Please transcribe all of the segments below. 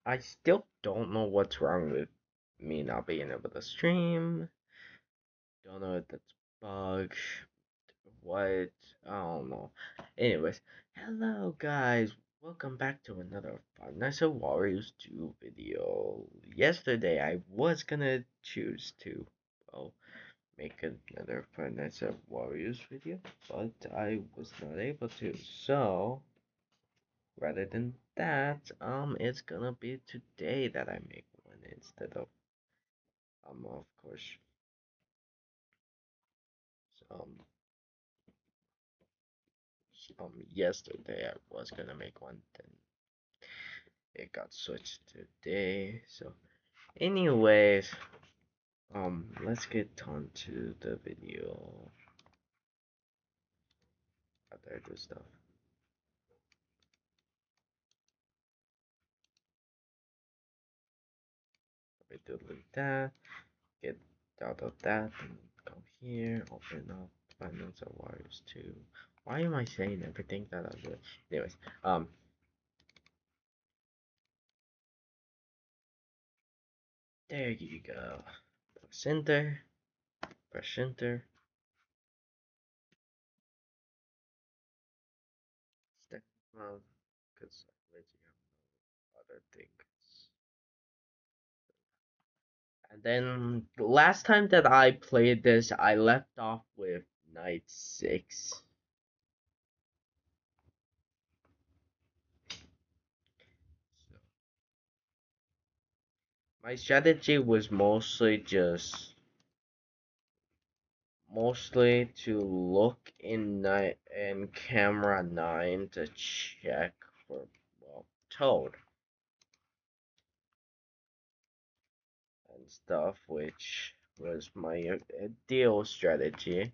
I still don't know what's wrong with me not being able to stream. Don't know if that's bug. What? I don't know. Anyways, hello guys. Welcome back to another Five Nights at Warriors 2 video. Yesterday I was gonna choose to, well, make another Five Nights at Warriors video, but I was not able to. So, rather than that, it's gonna be today that I make one instead of, of course, um, yesterday I was gonna make one, then it got switched today. So, anyways, let's get on to the video after I do stuff. Let me delete that, get out of that, and come here, open up Finance of Warriors 2. Why am I saying everything that I do? Anyways, there you go. Press enter, press enter. Step mode, because I already have other things. And then the last time that I played this, I left off with Knight 6. So my strategy was mostly to look in camera 9 to check for, well, Toad and stuff, which was my ideal strategy.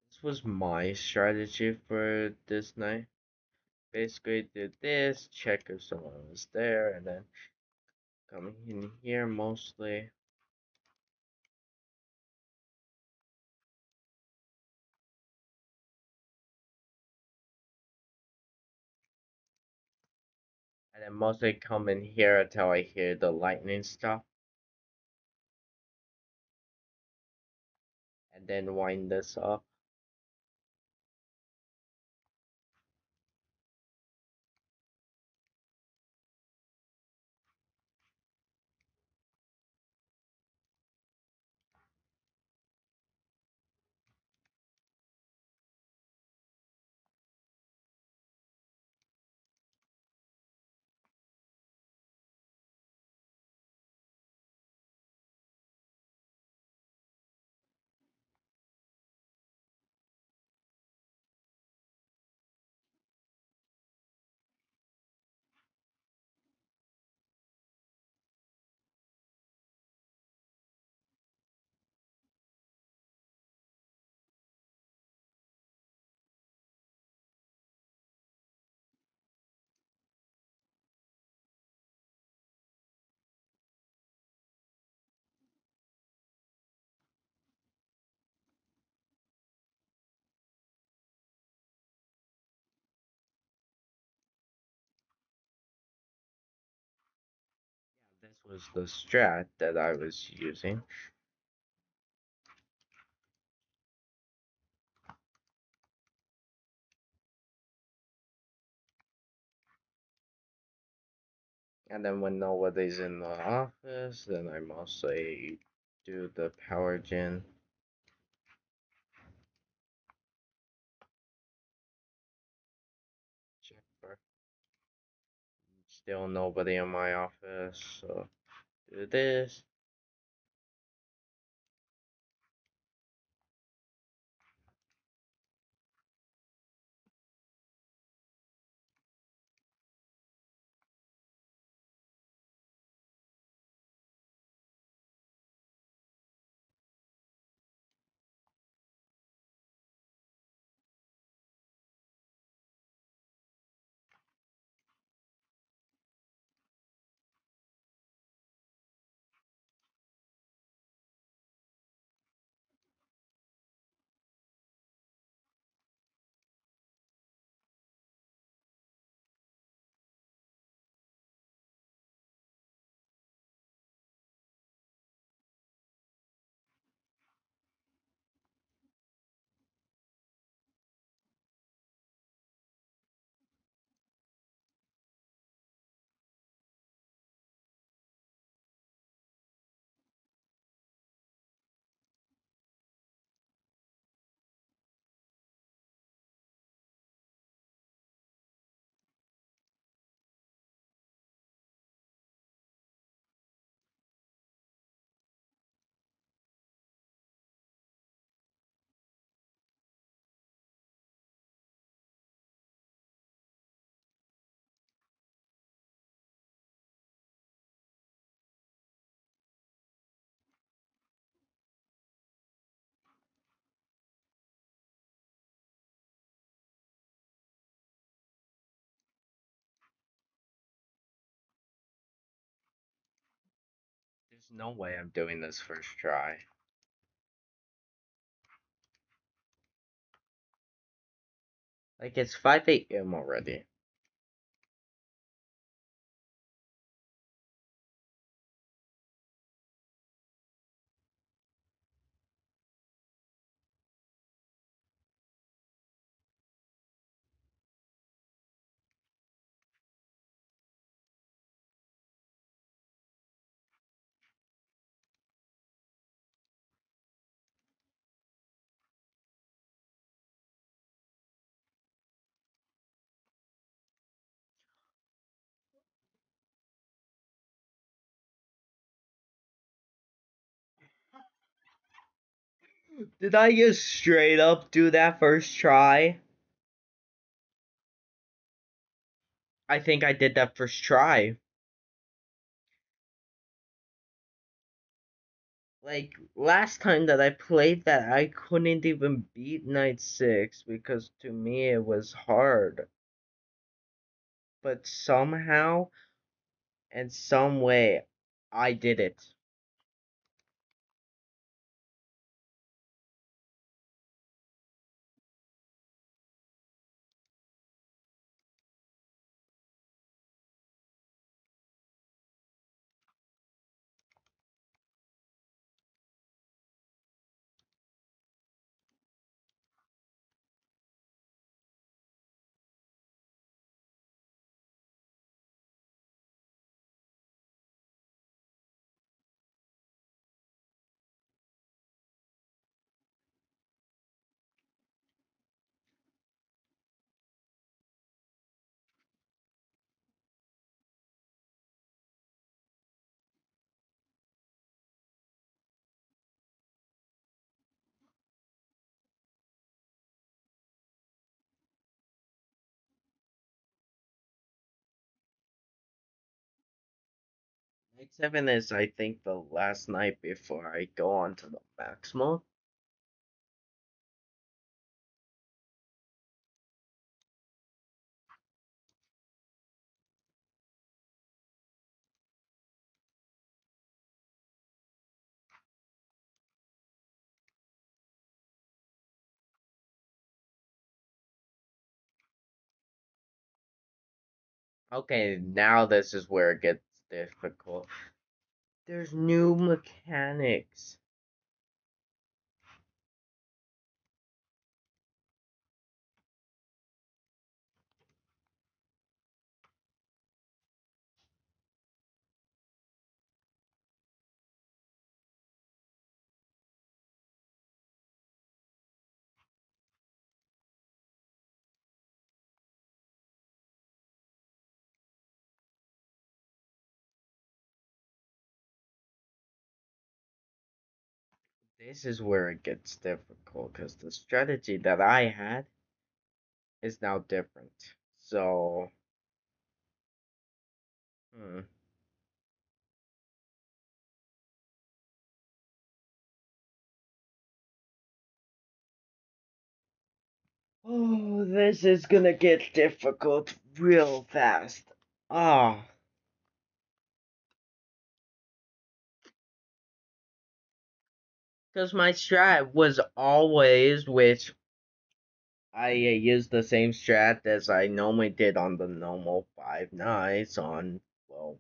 This was my strategy for this night. Basically did this, check if someone was there, and then come in here mostly. And then mostly come in here until I hear the lightning stuff. And then wind this up. This was the strat that I was using. And then when nobody's in the office, then I mostly do the power gen. Check for still nobody in my office, so do this. There's no way I'm doing this first try. Like, it's 5 a.m. already. Did I just straight up do that first try? I think I did that first try. Like, last time that I played that, I couldn't even beat Night 6 because to me it was hard. But somehow and some way, I did it. Night 7 is, I think, the last night before I go on to the max mode. Okay, now this is where it gets difficult. There's new mechanics. This is where it gets difficult because the strategy that I had is now different. So, hmm. Oh, this is gonna get difficult real fast. Ah, because my strat was always, which I used the same strat as I normally did on the normal Five Nights on, well,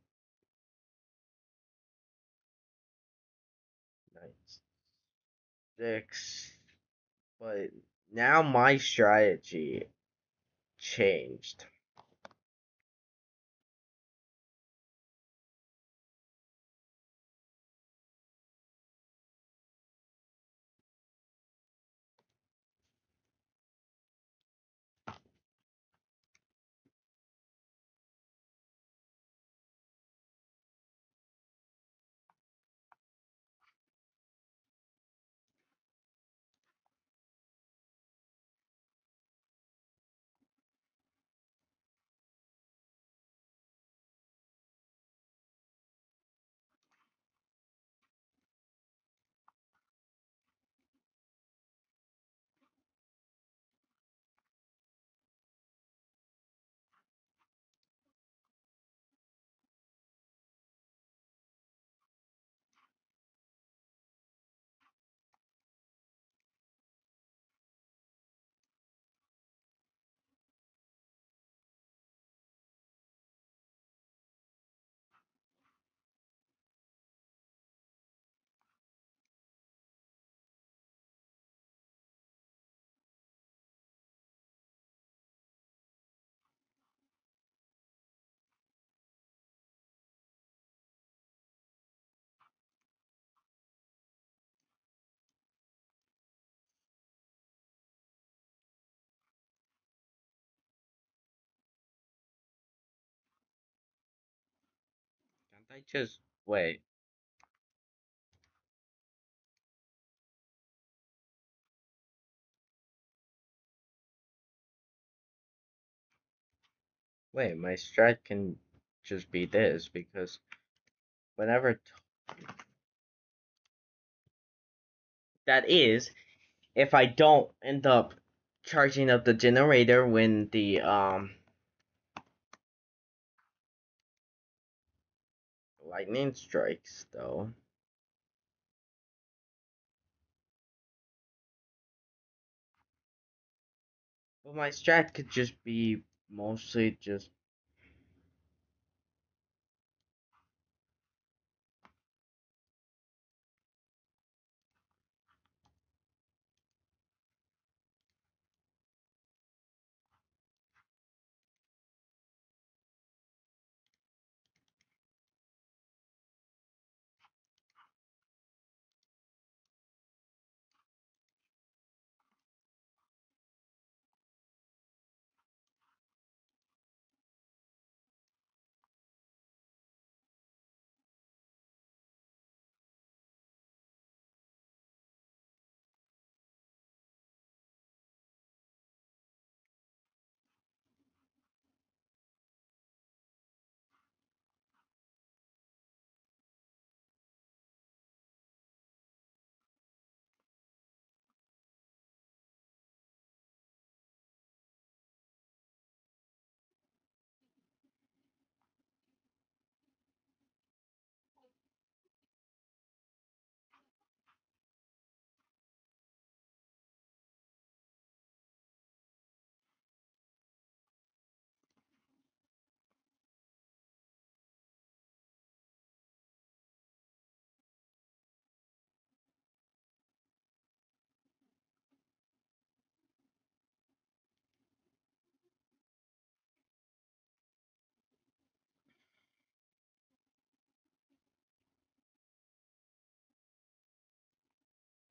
Night 6. But now my strategy changed. I just wait. Wait, my strat can just be this because whenever that is, if I don't end up charging up the generator when the lightning strikes, though. But my strat could just be mostly just.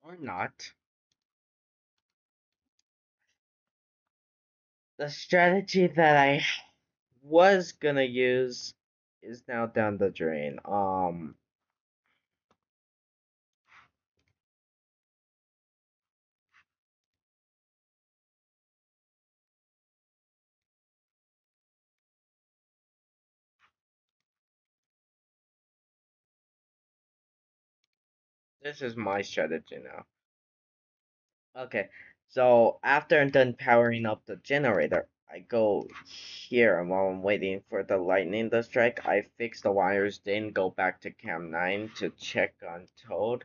Or not. The strategy that I was gonna use is now down the drain. This is my strategy now. Okay, so after I'm done powering up the generator, I go here and while I'm waiting for the lightning to strike. I fix the wires, then go back to Cam 9 to check on Toad.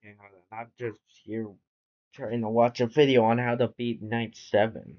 Okay, hold on. I'm just here trying to watch a video on how to beat Night 7.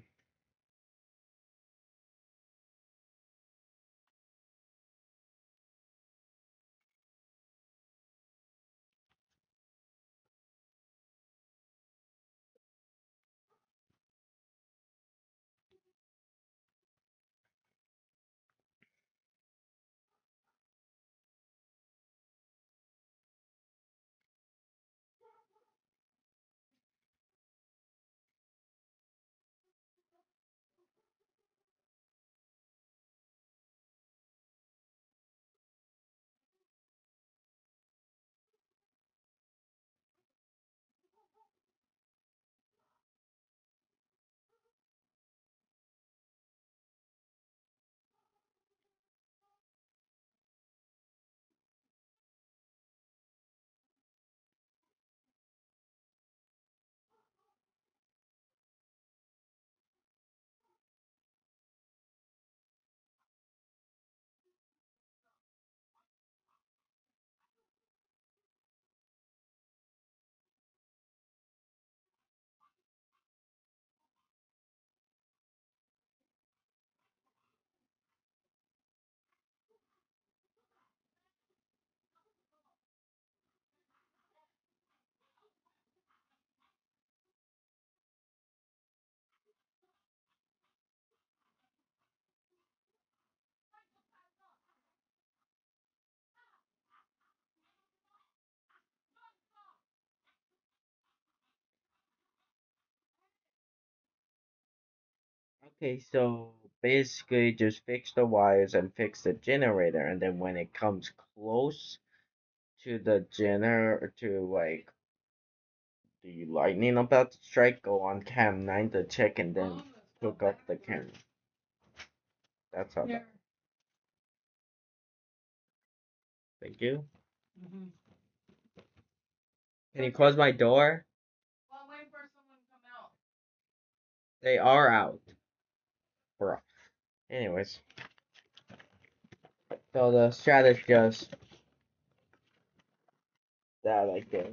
Okay, so basically just fix the wires and fix the generator, and then when it comes close to the generator, to like the lightning about to strike, go on cam 9 to check and then hook up the camera. That's all that. Thank you. Can you close my door? They are out, bro. Anyways, so the strat is just that like this.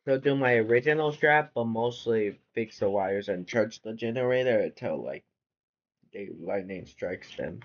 So do my original strat, but mostly fix the wires and charge the generator until like the lightning strikes them.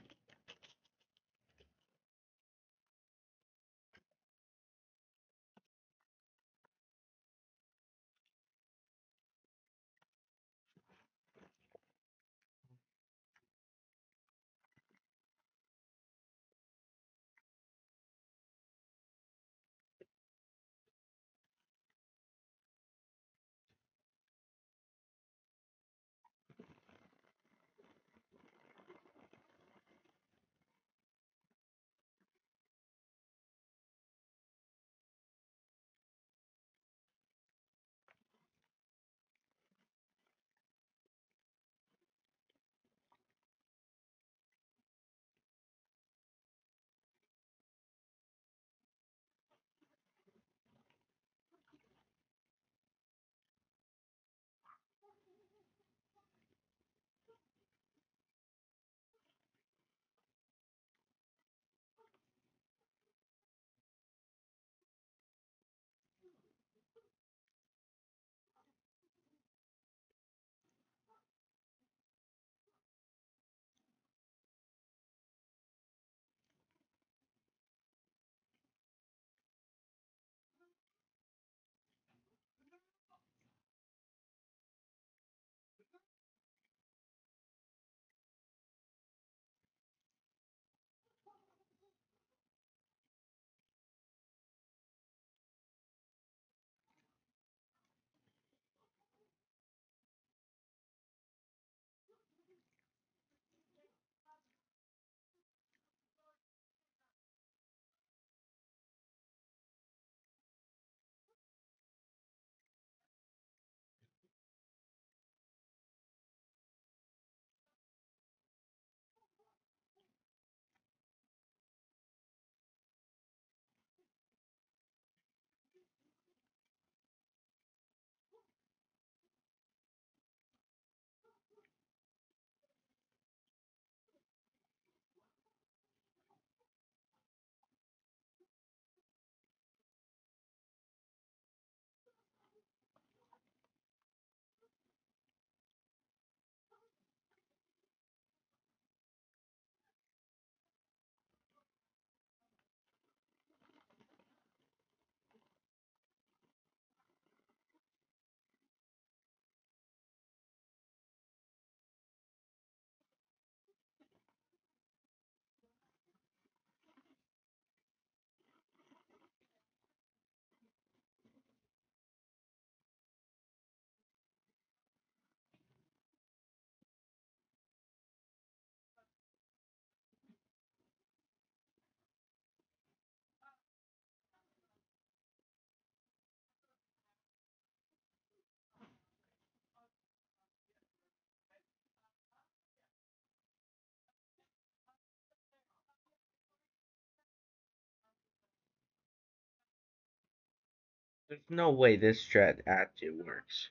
There's no way this strat actually works.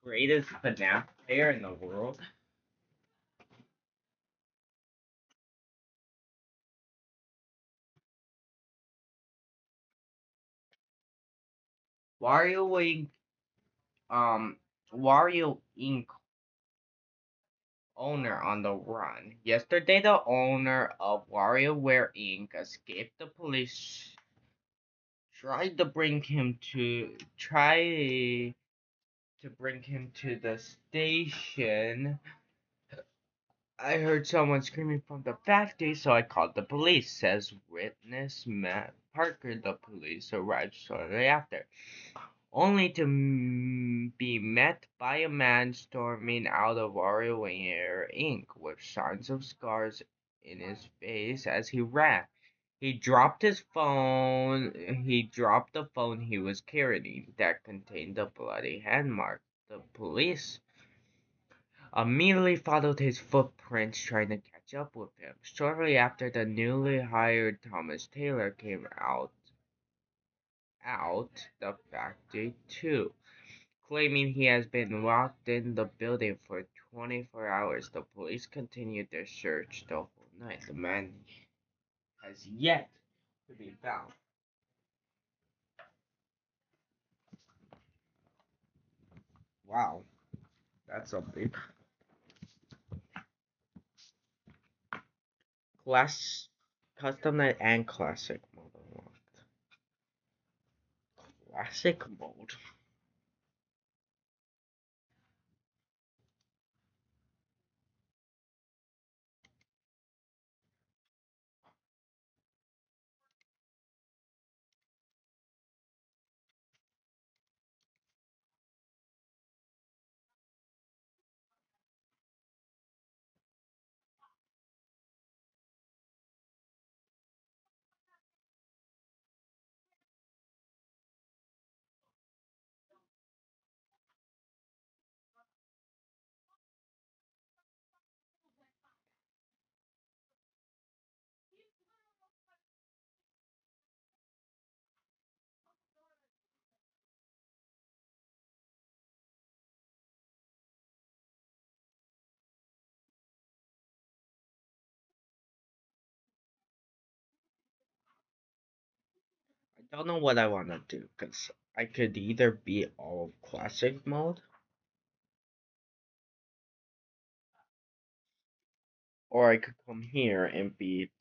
greatest FNAF player in the world. Wario Inc. Um, Wario Inc. owner on the run. Yesterday, the owner of WarioWare Inc. escaped the police. Try to bring him to the station. I heard someone screaming from the factory, so I called the police, says witness Matt Parker. The police arrived shortly after, only to be met by a man storming out of WarioWare Inc. with signs of scars in his face as he ran. He dropped his phone. He dropped the phone he was carrying that contained the bloody hand mark. The police immediately followed his footprints, trying to catch up with him. Shortly after, the newly hired Thomas Taylor came out the factory too, claiming he has been locked in the building for 24 hours. The police continued their search the whole night. The man has yet to be found. Wow, that's something. Class, custom night and classic mode unlocked. Classic mode. I don't know what I want to do because I could either be all of classic mode or I could come here and beat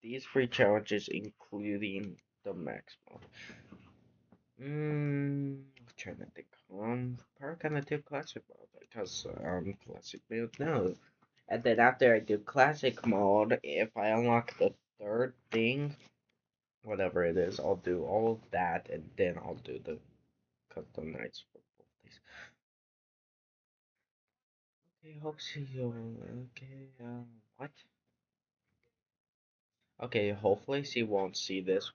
these three challenges, including the max mode. Trying to think. Probably gonna do classic mode because classic mode no. And then after I do classic mode, if I unlock the third thing, whatever it is, I'll do all of that and then I'll do the custom nights for both these. Okay, hope see you. Okay, what? Okay, hopefully she won't see this.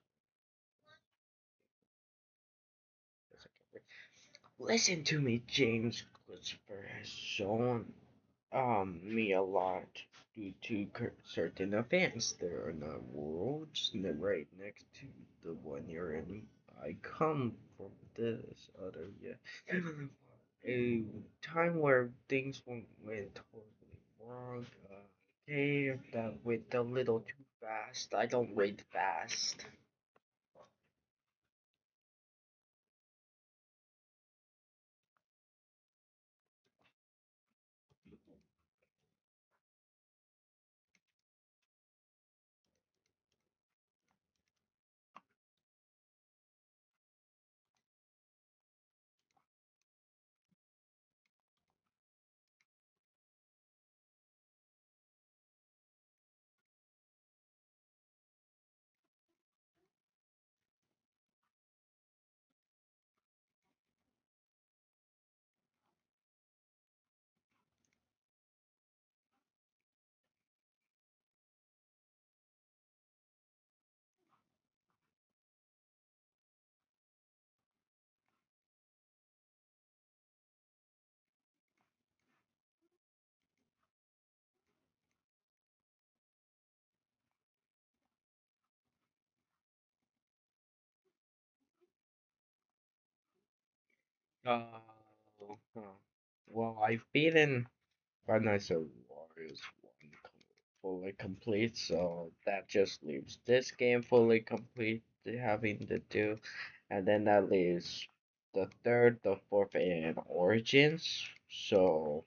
Listen to me, James Christopher has shown me a lot due to certain events. There are not worlds right next to the one you're in. I come from this other yeah. A time where things went totally wrong. Okay, that went a little too fast. I don't read fast. Oh, huh. Well, I've beaten Five Nights at Warriors 1 fully complete, so that just leaves this game fully complete to having to do, and then that leaves the third, the fourth, and Origins. So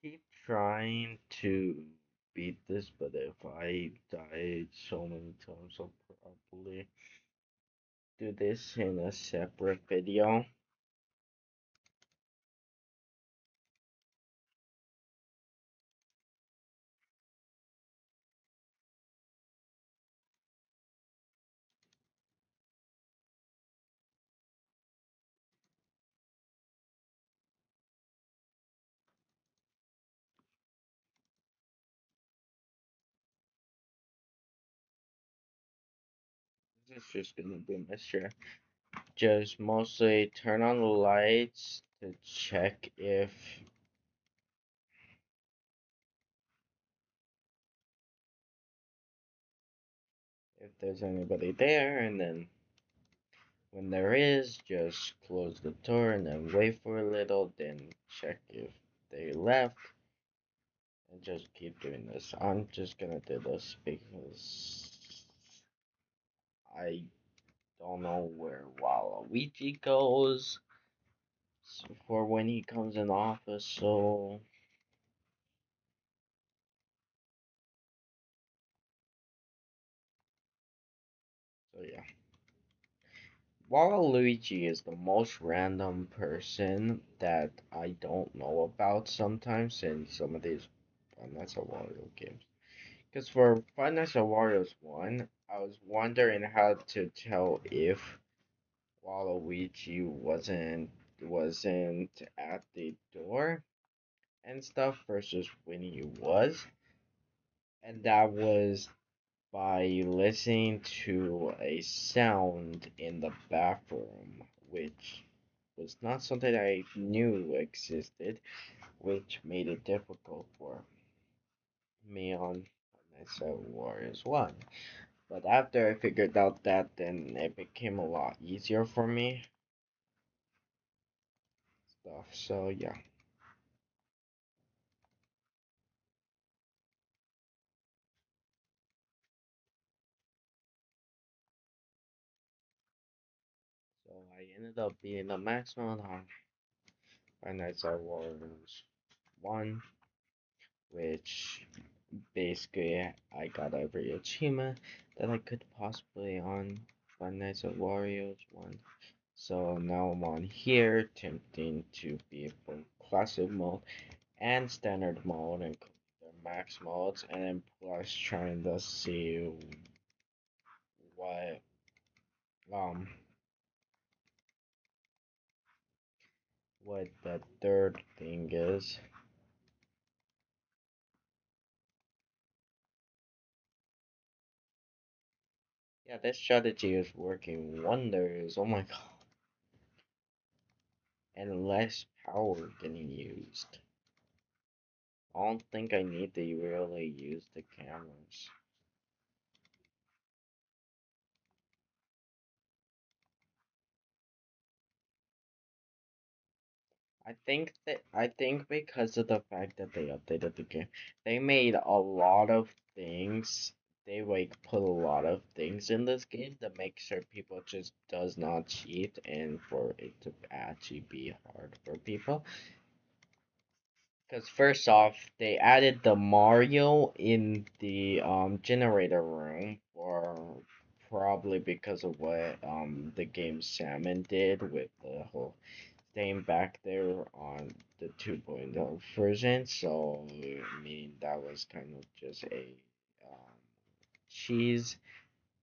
keep trying to beat this, but if I died so many times, I'll probably do this in a separate video. This is just gonna be my share. Just mostly turn on the lights to check if there's anybody there, and then when there is, just close the door and then wait for a little, then check if they left, and just keep doing this. I'm just gonna do this because I don't know where Waluigi goes for when he comes in office, so yeah. Waluigi is the most random person that I don't know about sometimes in some of these Five Nights at Wario games. Because for Five Nights at Wario's 1, I was wondering how to tell if Waluigi wasn't at the door, and stuff versus when he was. And that was by listening to a sound in the bathroom, which was not something I knew existed, which made it difficult for me on myself Warriors 1. But after I figured out that, then it became a lot easier for me. Stuff. So yeah. So I ended up being the maximum on Five Nights at Warriors 1, which basically I got every achievement that I could possibly on Five Nights at Warriors 1. So now I'm on here, attempting to be both classic mode and standard mode, and the max modes, and then plus trying to see what um what the third thing is. Yeah, this strategy is working wonders. Oh my god. And less power getting used. I don't think I need to really use the cameras. I think because of the fact that they updated the game, they made a lot of things. They like put a lot of things in this game to make sure people just does not cheat and for it to actually be hard for people. Because first off, they added the Mario in the generator room, or probably because of what the game Salmon did with the whole staying back there on the 2.0 version. So I mean that was kind of just a cheese,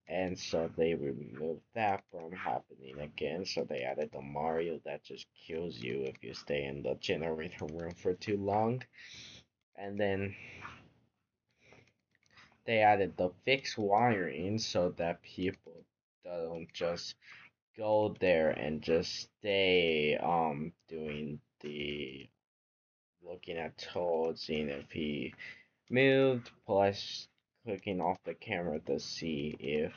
and so they removed that from happening again. So they added the Mario that just kills you if you stay in the generator room for too long. And then they added the fixed wiring so that people don't just go there and just stay doing the looking at Toad, seeing if he moved, plus clicking off the camera to see if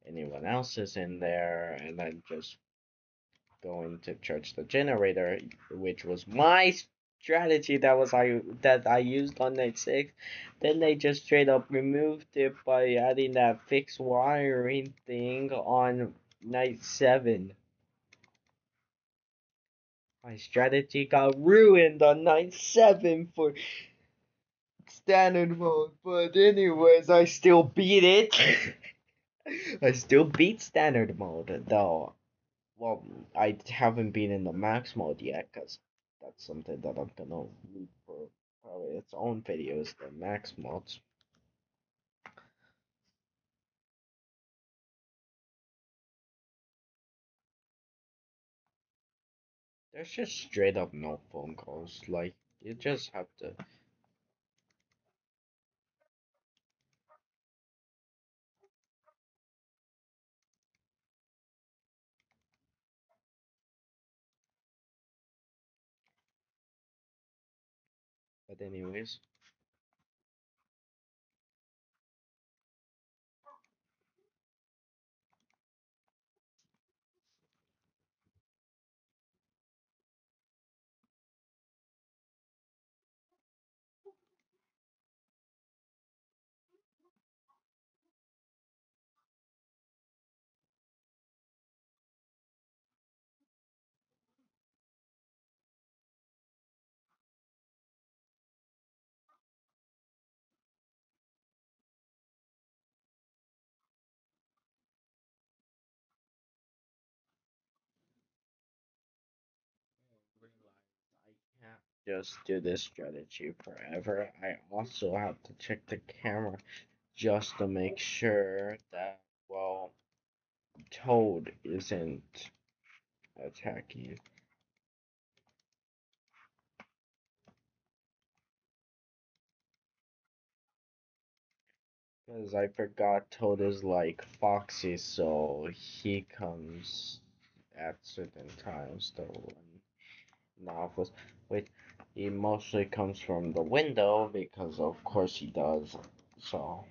anyone else is in there, and then just going to charge the generator, which was my strategy that I used on night 6. Then they just straight up removed it by adding that fixed wiring thing on night 7. My strategy got ruined on night 7 for standard mode, but anyways, I still beat it. I still beat standard mode, though. Well, I haven't been in the max mode yet, because that's something that I'm gonna leave for probably its own videos, the max modes. There's just straight up no phone calls. Like, you just have to. But, anyways. I can't just do this strategy forever. I also have to check the camera just to make sure that, well, Toad isn't attacking. Because I forgot Toad is like Foxy, so he comes at certain times though in the office. Wait, he mostly comes from the window because of course he does. So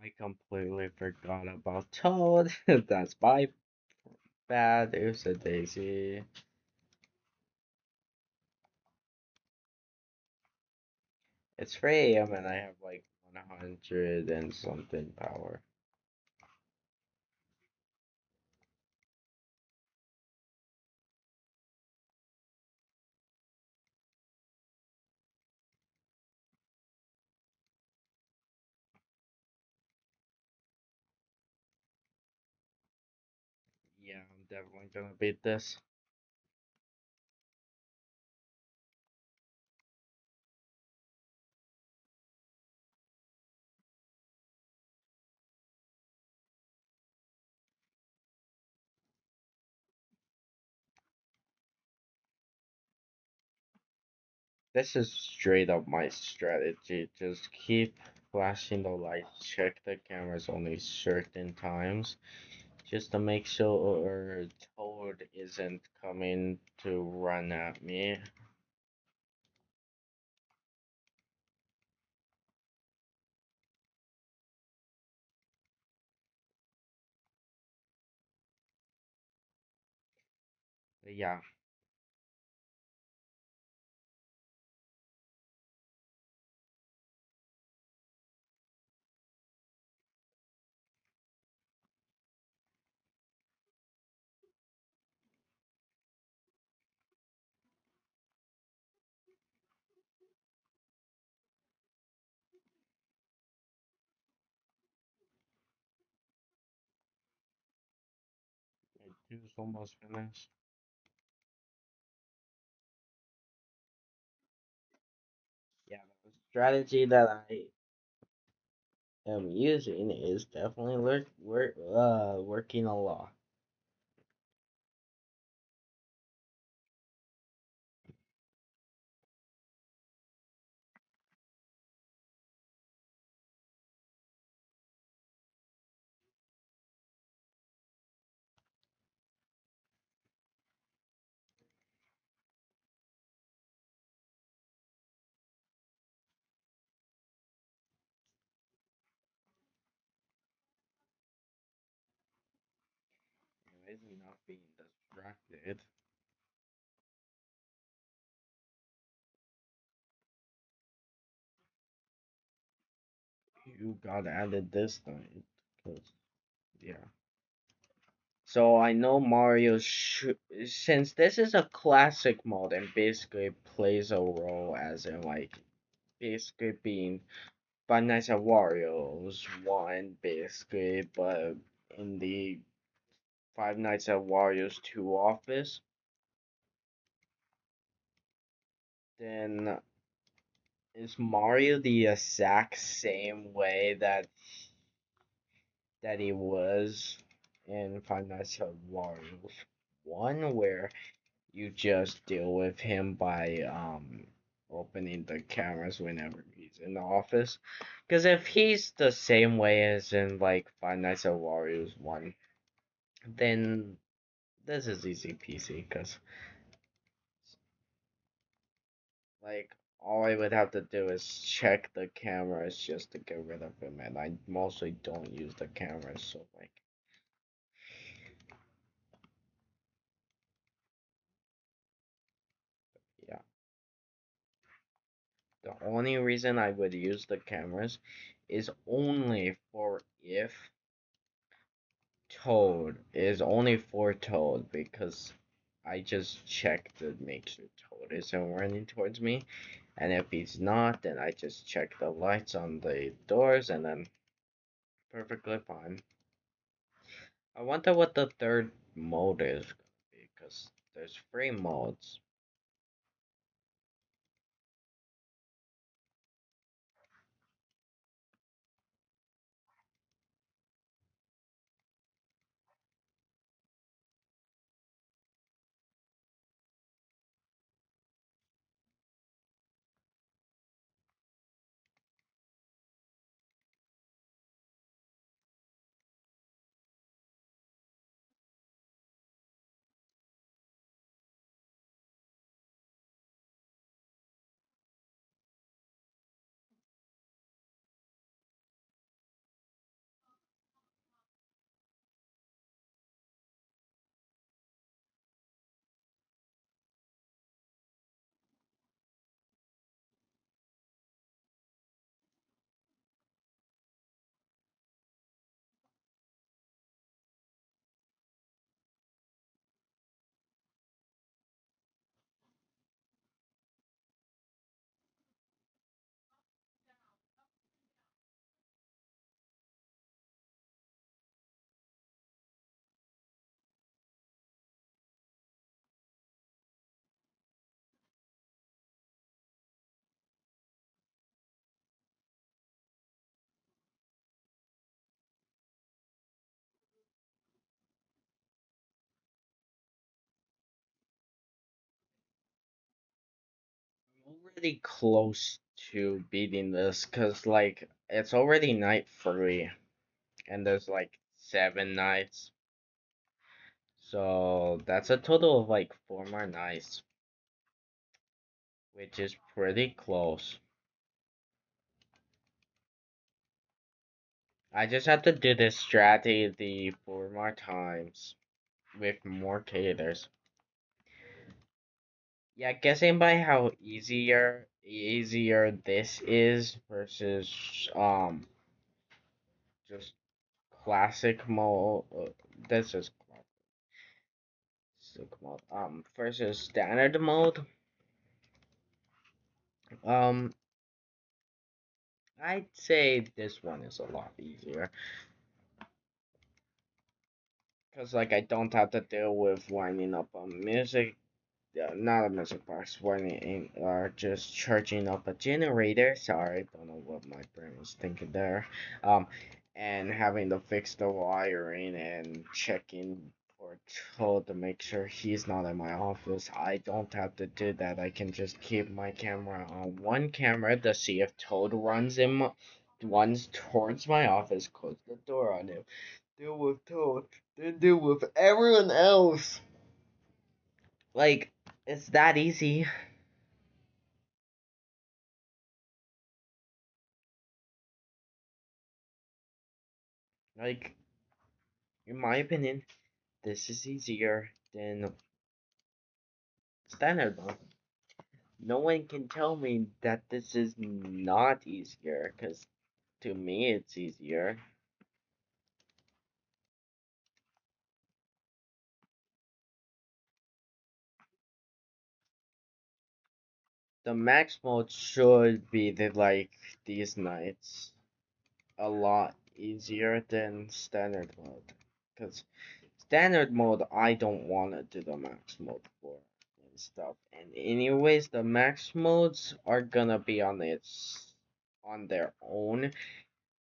I completely forgot about Toad. That's my bad. It's a daisy. It's 3 a.m. and I have like 100 and something power. Yeah, I'm definitely gonna beat this. This is straight up my strategy. Just keep flashing the lights, check the cameras only certain times, just to make sure Toad isn't coming to run at me. Yeah, my two's almost finished. Yeah, the strategy that I am using is definitely working a lot. Anyways, not being distracted. You got added this time, cause yeah. So I know since this is a classic mode and basically plays a role as in like basically being Five Nights at Wario's one basically, but in the Five Nights at Wario's 2 office, then is Mario the exact same way that he was in Five Nights at Wario's 1, where you just deal with him by opening the cameras whenever he's in the office. Because if he's the same way as in like Five Nights at Warriors 1, then this is easy peasy. Because like all I would have to do is check the cameras just to get rid of him, and I mostly don't use the cameras, so like yeah. The only reason I would use the cameras is only for if Toad because I just check to make sure Toad isn't running towards me, and if he's not, then I just check the lights on the doors, and then perfectly fine. I wonder what the third mode is because there's three modes. I'm already close to beating this because like it's already night 3 and there's like 7 nights. So that's a total of like 4 more nights, which is pretty close. I just have to do this strategy 4 more times with more caters. Yeah, guessing by how easier this is versus just classic mode. This is classic mode. Versus standard mode. Um, I'd say this one is a lot easier. Cause like I don't have to deal with winding up on music, not a music box, winding just charging up a generator. Sorry, don't know what my brain was thinking there. Um, and having to fix the wiring and checking for Toad to make sure he's not in my office. I don't have to do that. I can just keep my camera on one camera to see if Toad runs towards my office, close the door on him, deal with Toad, then deal with everyone else. Like, it's that easy. Like, in my opinion, this is easier than standard mode. No one can tell me that this is not easier, because to me it's easier. The max mode should be the like these nights a lot easier than standard mode. Because standard mode, I don't want to do the max mode for and stuff. And anyways, the max modes are gonna be on their own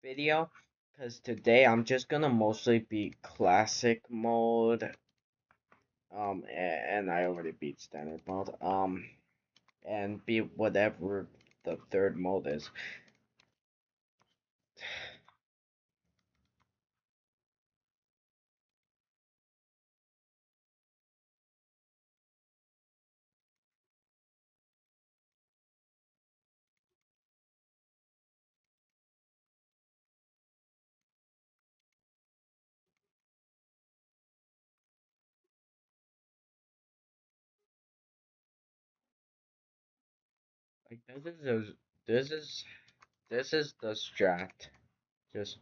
video. Because today I'm just gonna mostly beat classic mode. And I already beat standard mode. and be whatever the third mode is. Like this is this is the strat. Just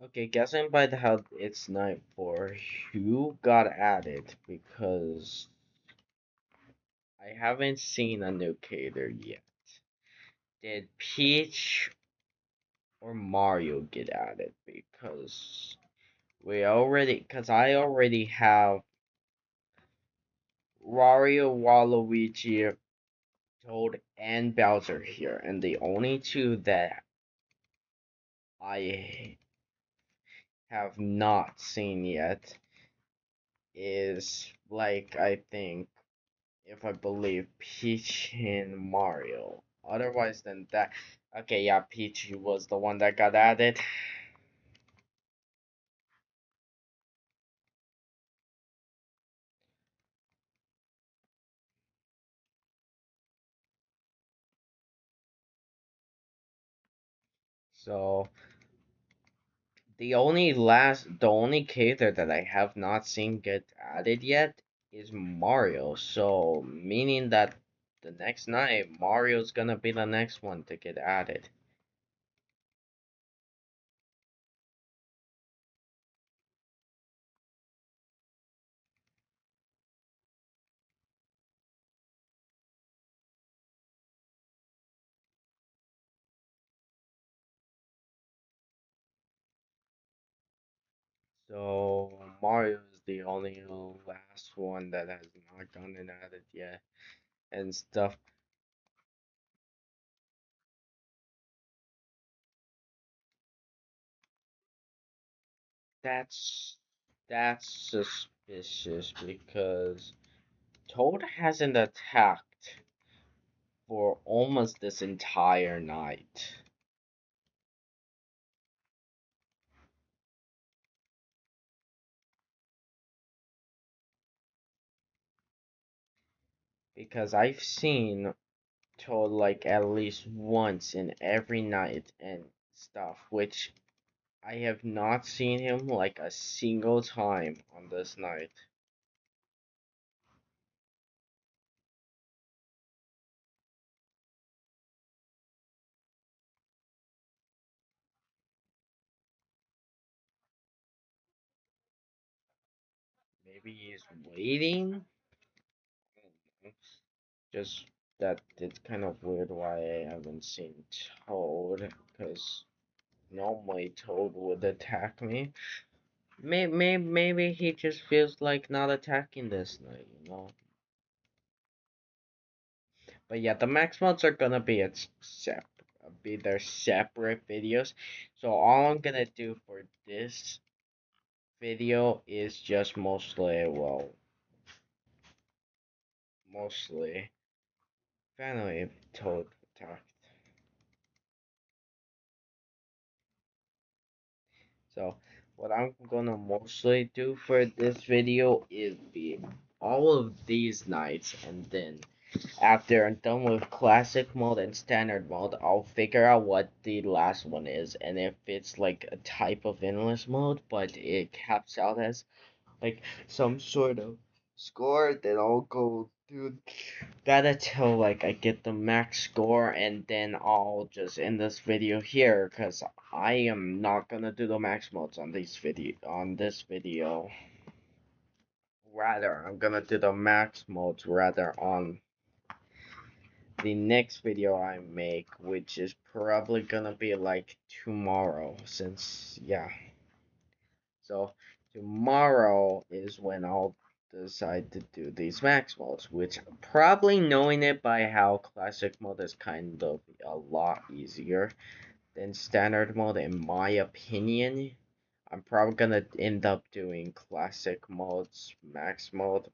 okay, guessing by the how it's night 4, who got added because I haven't seen a new cater yet. Did Peach or Mario get added? Because because I already have Wario, Waluigi, Toad, and Bowser here, and the only two that I have not seen yet is like I think if I believe Peach and Mario. Otherwise than that, okay, yeah, Peach was the one that got added. So the only character that I have not seen get added yet is Mario. So meaning that the next night Mario's gonna be the next one to get added. So Mario is the only last one that has not gotten added yet and stuff. That's that's suspicious because Toad hasn't attacked for almost this entire night. Because I've seen Toad like at least once in every night and stuff, which I have not seen him like a single time on this night. Maybe he's waiting. Just that it's kind of weird why I haven't seen Toad, because normally Toad would attack me. Maybe he just feels like not attacking this night, you know? But yeah, the max mods are gonna be be their separate videos. So all I'm gonna do for this video is just mostly finally Toad attack. So what I'm gonna mostly do for this video is be all of these nights, and then after I'm done with classic mode and standard mode, I'll figure out what the last one is, and if it's like a type of endless mode, but it caps out as like some sort of score, then I'll go through that until like I get the max score, and then I'll just end this video here because I am not gonna do the max modes on this video. Rather, I'm gonna do the max modes rather on the next video I make, which is probably gonna be like tomorrow, since yeah. So tomorrow is when I'll decide to do these max modes, which probably knowing it by how classic mode is kind of a lot easier. in standard mode, in my opinion. I'm probably gonna end up doing classic modes, max mode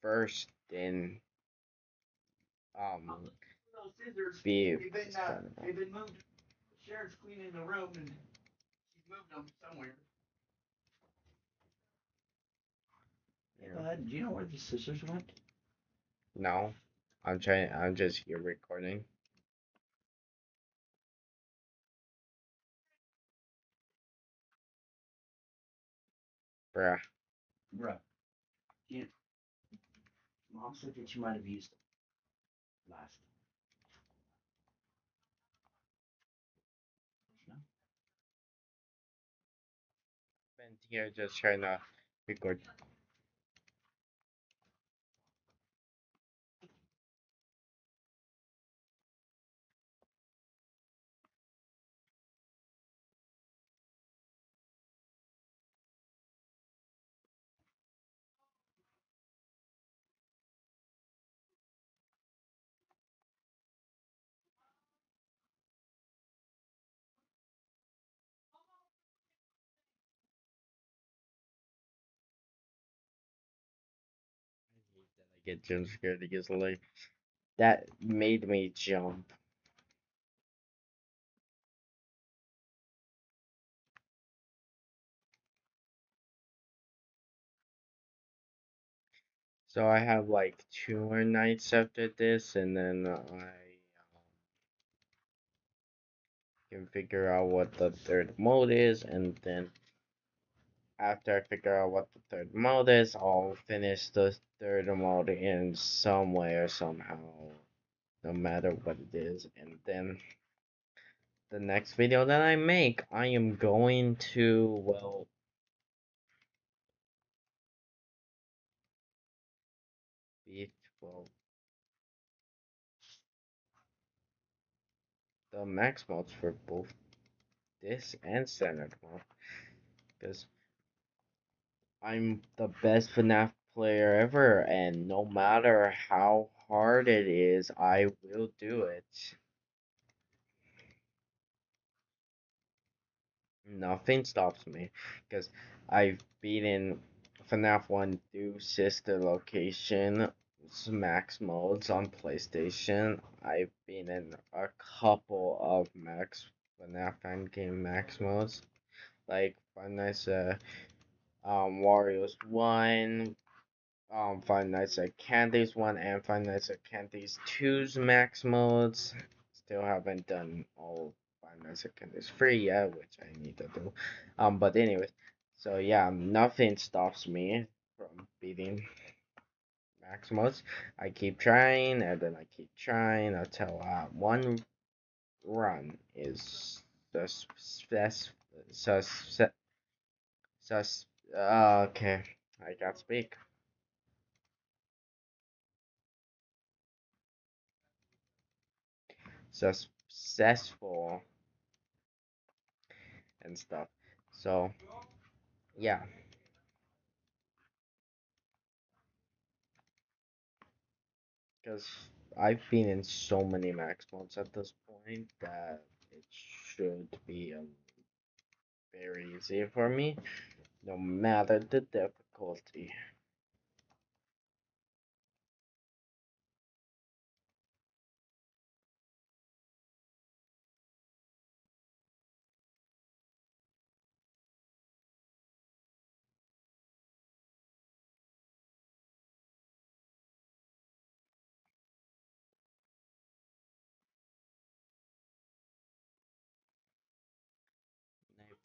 first, then um be standard mode. They've been moved. Sharon's cleaning the room and she's moved them somewhere. Yeah. Do you know where the scissors went? No, I'm trying. I'm just here recording. Bruh. Bruh. You, Mom said that you might have used them last. No? Been here just trying to record. I get jump scared easily. That made me jump. So I have like 2 more nights after this, and then I can figure out what the third mode is, and then after I figure out what the third mode is, I'll finish the third mode in some way or somehow, no matter what it is, and then the next video that I make, I am going to, well, be, well, the max modes for both this and standard mode, because I'm the best FNAF player ever, and no matter how hard it is, I will do it. Nothing stops me, because I've beaten FNAF 1 through Sister Location max modes on PlayStation. I've been in a couple of FNAF fan game max modes, like Five Nights Warriors 1, Five Nights at Candy's 1 and Five Nights at Candy's two's max modes. Still haven't done all Five Nights at Candy's 3 yet, which I need to do. But anyways, so yeah, nothing stops me from beating max modes. I keep trying, and then I keep trying until one run is sus sus sus sus. Okay, I can't speak. Successful and stuff. So yeah, because I've been in so many max modes at this point that it should be very easy for me, no matter the difficulty.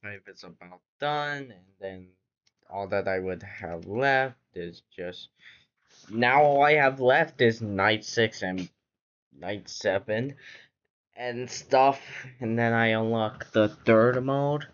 Night 5 is about done, and then all that I would have left is just now all I have left is night 6 and night 7 and stuff, and then I unlock the third mode.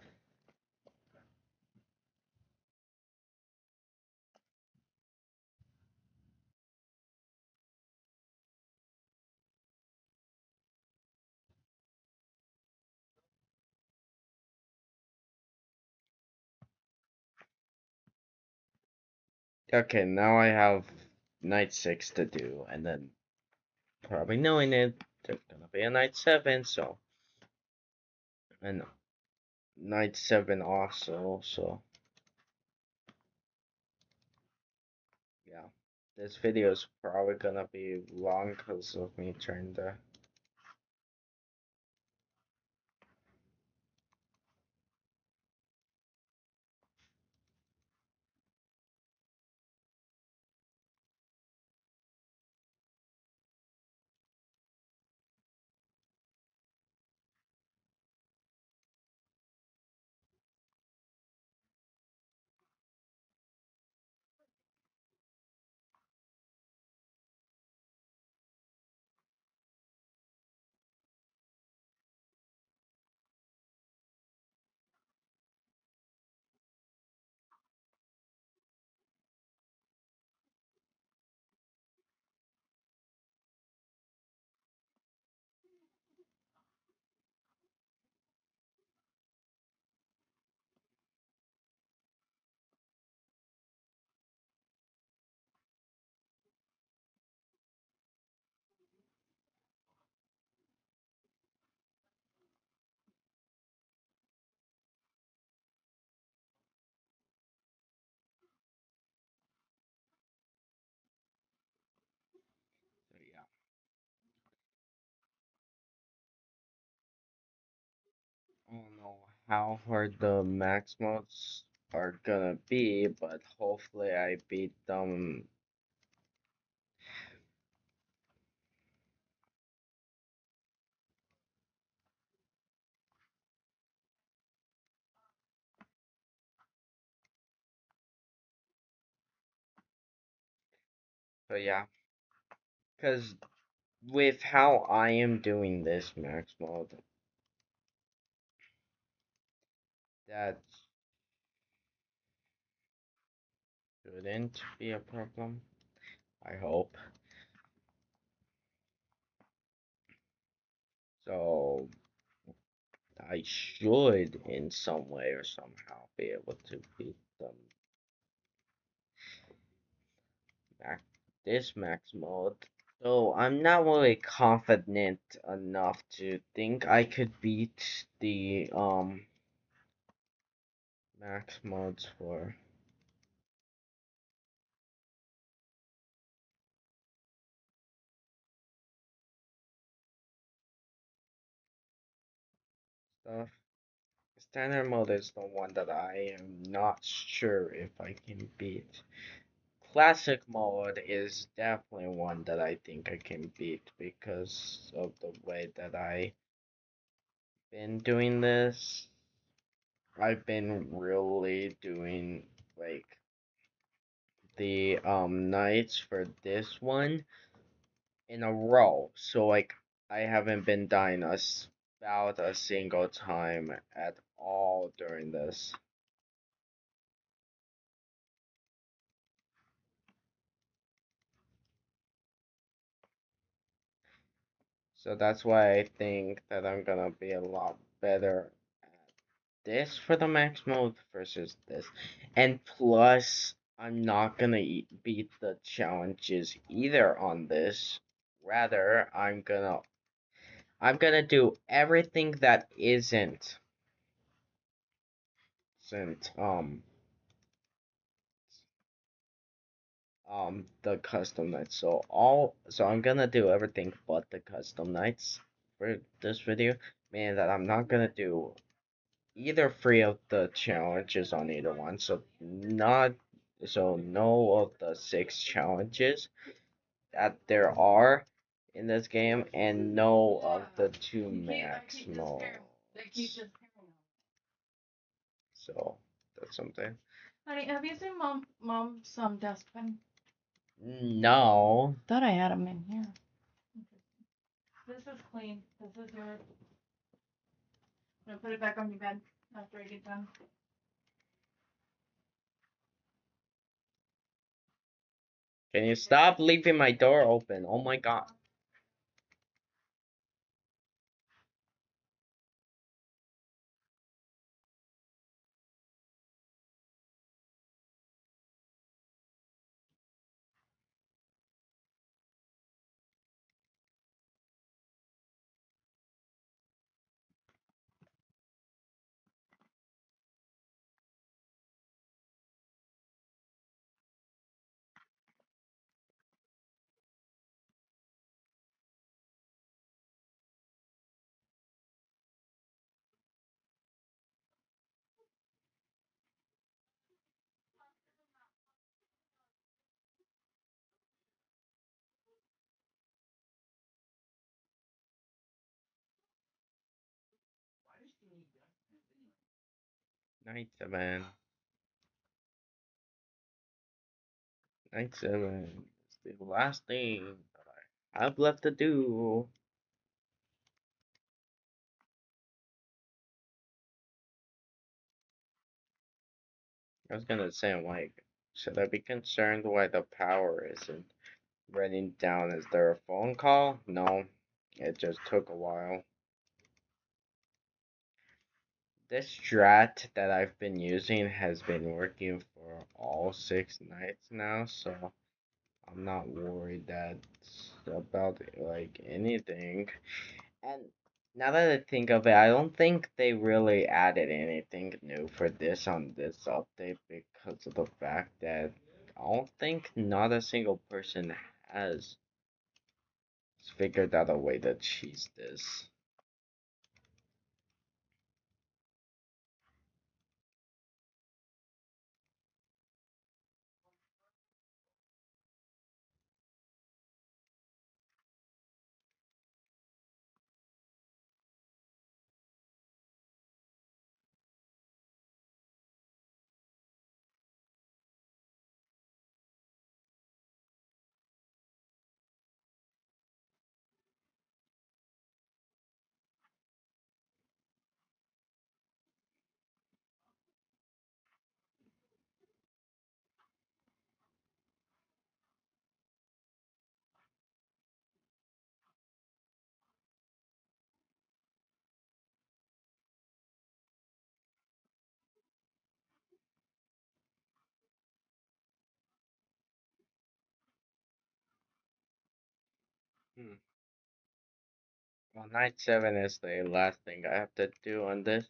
Okay, now I have night 6 to do, and then probably knowing it, there's gonna be a night 7, so and night 7 also. So yeah, this video is probably gonna be long because of me trying to. So yeah, I don't know how hard the max modes are gonna be, but hopefully I beat them. So yeah, because with how I am doing this max mode, that shouldn't be a problem. I hope. So I should, in some way or somehow, be able to beat them max this max mode. So I'm not really confident enough to think I could beat the max modes for stuff. Standard mode is the one that I am not sure if I can beat. Classic mode is definitely one that I think I can beat because of the way that I been doing this. I've been really doing like the nights for this one in a row. So like I haven't been dying about a single time at all during this. So that's why I think that I'm gonna be a lot better at this for the max mode versus this. And plus, I'm not gonna beat the challenges either on this. Rather, I'm gonna do everything that isn't the custom nights. So I'm gonna do everything but the custom nights for this video, meaning that I'm not gonna do either three of the challenges on either one. So no of the 6 challenges that there are in this game, and no of the 2 max modes. So that's something. Honey, have you seen mom's dustbin? No. Thought I had them in here. This is clean. This is yours. I'm gonna put it back on your bed after I get done. Can you stop leaving my door open? Oh my god. Night 7. Night 7 is the last thing that I have left to do. I was gonna say, I'm like, should I be concerned why the power isn't running down? Is there a phone call? No, it just took a while. This strat that I've been using has been working for all 6 nights now, so I'm not worried about like anything. And now that I think of it, I don't think they really added anything new for this on this update because of the fact that I don't think not a single person has figured out a way to cheese this. Hmm. Well, night 7 is the last thing I have to do on this.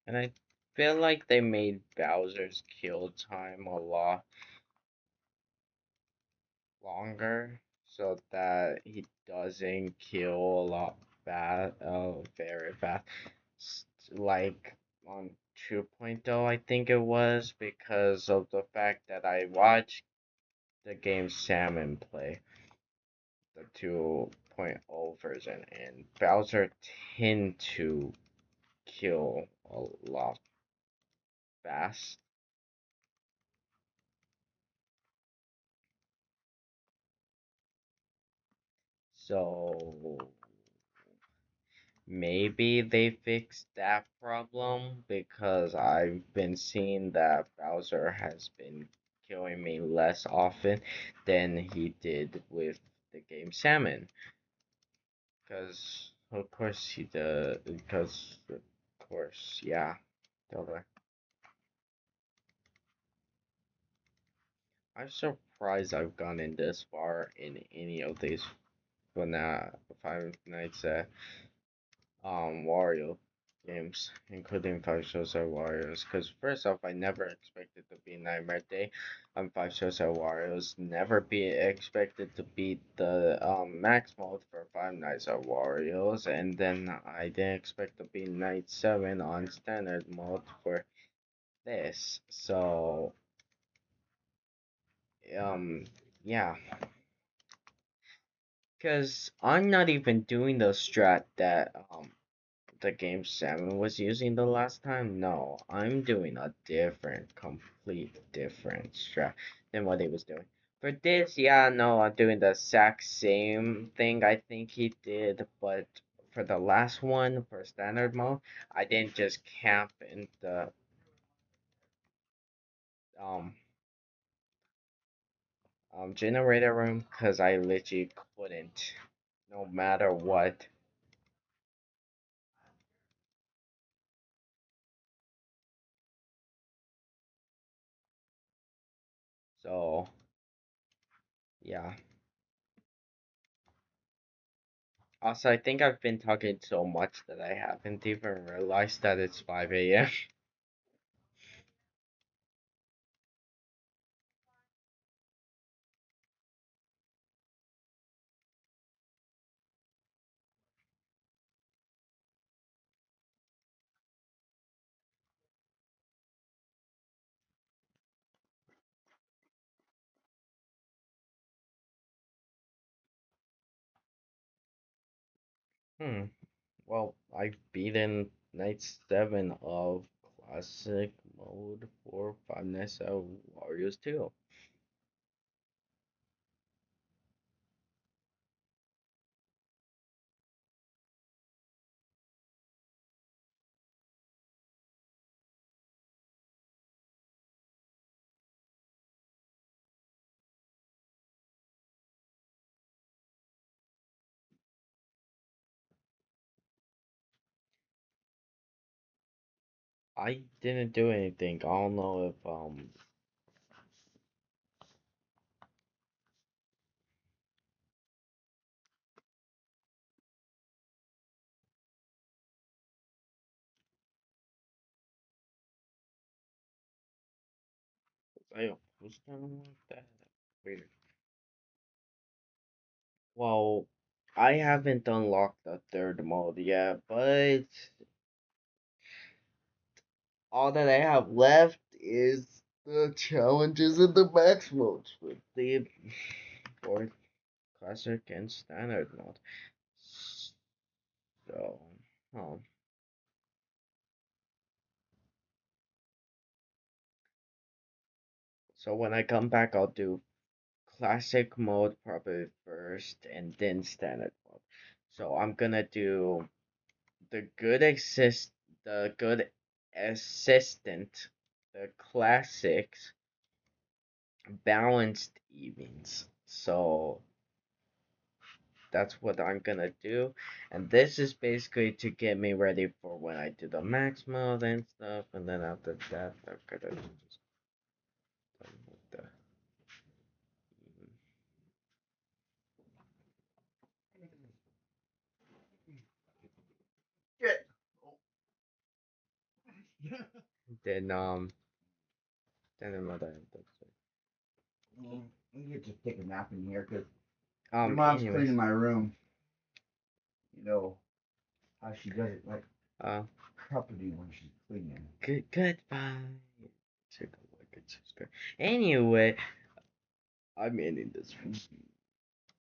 And I feel like they made Bowser's kill time a lot longer so that he doesn't kill a lot very fast. Like on 2.0, I think it was because of the fact that I watched the game Salmon play the 2.0 version, and Bowser tend to kill a lot fast. So maybe they fixed that problem because I've been seeing that Bowser has been killing me less often than he did with the game Salmon. Because of course he does. Because of course, yeah. Totally. I'm surprised I've gone in this far in any of these Five Nights at Wario games, including Five Shows at Warriors. Because first off, I never expected to beat Nightmare Day on Five Shows at Warriors. Never be expected to beat the max mode for Five Nights at Warriors, and then I didn't expect to beat Night 7 on standard mode for this. So yeah. Because I'm not even doing the strat that the game 7 was using the last time. No, I'm doing a complete different strat than what he was doing. For this, yeah, no, I'm doing the exact same thing I think he did, but for the last one, for standard mode, I didn't just camp in the um generator room because I literally couldn't, no matter what. So, yeah. Also, I think I've been talking so much that I haven't even realized that it's 5 a.m. Hmm. Well, I've beaten Night 7 of Classic Mode for Five Nights at Warriors 2. I didn't do anything. I don't know if I was done like that. Weird. Well, I haven't unlocked the third mode yet, but all that I have left is the challenges in the max modes with the fourth classic and standard mode. So, um, so when I come back, I'll do classic mode probably first, and then standard mode. So I'm gonna do the good assist, the good assistant, the classics, balanced evens. So that's what I'm gonna do, and this is basically to get me ready for when I do the max mode and stuff, and then after that I'm gonna just done with the Shit. then another You get to take a nap in here because your mom's anyways, cleaning my room. You know how she does it like uh property when she's cleaning. goodbye. Take a look at subscribe. Anyway, I'm ending this.